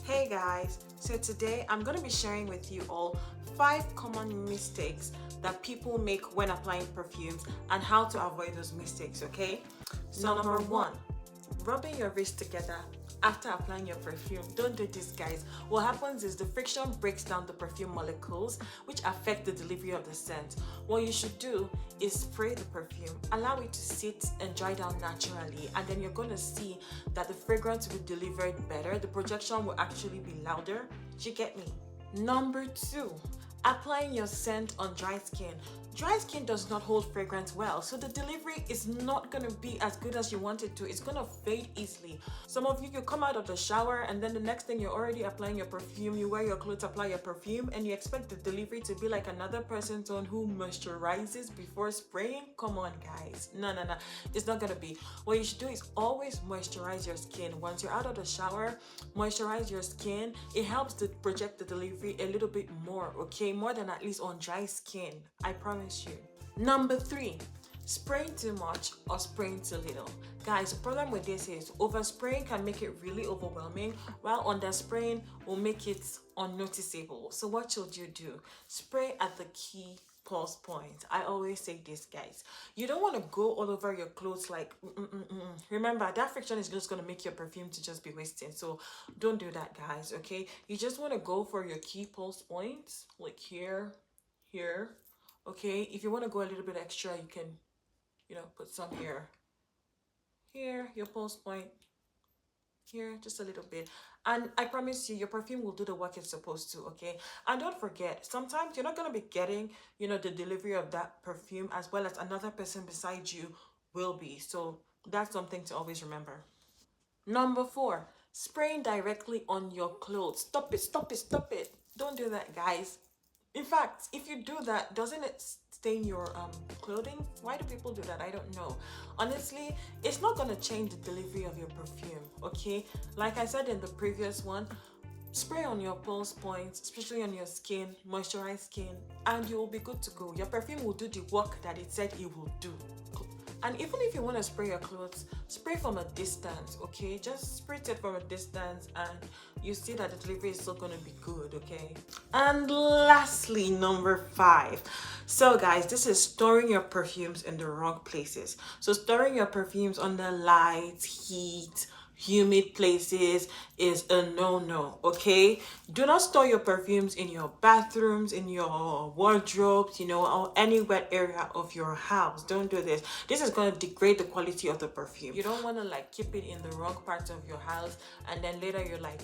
Hey guys, so today I'm going to be sharing with you all 5 common mistakes that people make when applying perfumes and how to avoid those mistakes, okay? So number 1, rubbing your wrists together after applying your perfume. Don't do this, guys. What happens is the friction breaks down the perfume molecules, which affect the delivery of the scent. What you should do is spray the perfume, allow it to sit and dry down naturally, and then you're going to see that the fragrance will be delivered better. The projection will actually be louder. Do you get me? Number 2, applying your scent on dry skin. Dry skin does not hold fragrance well, so the delivery is not going to be as good as you want it to. It's going to fade easily. Some of you come out of the shower and then the next thing you're already applying your perfume. You wear your clothes, apply your perfume, and you expect the delivery to be like another person's one who moisturizes before spraying. Come on, guys. No. It's not going to be. What you should do is always moisturize your skin. Once you're out of the shower, moisturize your skin. It helps to project the delivery a little bit more, okay? More than at least on dry skin. I promise you. Number 3, spraying too much or spraying too little. Guys, the problem with this is overspraying can make it really overwhelming, while underspraying will make it unnoticeable. So what should you do? Spray at the key pulse point. I always say this, guys. You don't want to go all over your clothes like Remember, that friction is just going to make your perfume to just be wasting. So don't do that, guys, okay? You just want to go for your key pulse points, like here, okay? If you want to go a little bit extra, you can, put some here, your pulse point, here, just a little bit. And I promise you, your perfume will do the work it's supposed to, okay? And don't forget, sometimes you're not going to be getting, the delivery of that perfume as well as another person beside you will be. So that's something to always remember. Number 4, spraying directly on your clothes. Stop it. Don't do that, guys. In fact, if you do that, doesn't it stain your clothing? Why do people do that? I don't know. Honestly, it's not going to change the delivery of your perfume, okay? Like I said in the previous one, spray on your pulse points, especially on your skin, moisturize skin, and you will be good to go. Your perfume will do the work that it said it will do. And even if you want to spray your clothes, spray from a distance, okay? Just spray it from a distance and you see that the delivery is still going to be good, okay? And lastly, number 5. So guys, this is storing your perfumes in the wrong places. So storing your perfumes under light, heat, humid places is a no-no, okay? Do not store your perfumes in your bathrooms, in your wardrobes, or any wet area of your house. Don't do this. This is going to degrade the quality of the perfume. You don't want to keep it in the wrong part of your house and then later you're like,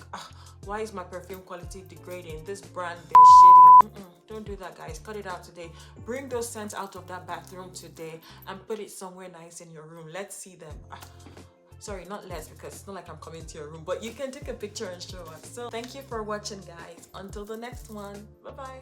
why is my perfume quality degrading? This brand, they're shitty. Don't do that, guys. Cut it out today. Bring those scents out of that bathroom today and put it somewhere nice in your room. Let's see them. Sorry, not less, because it's not like I'm coming to your room, but you can take a picture and show us. So thank you for watching, guys. Until the next one. Bye-bye.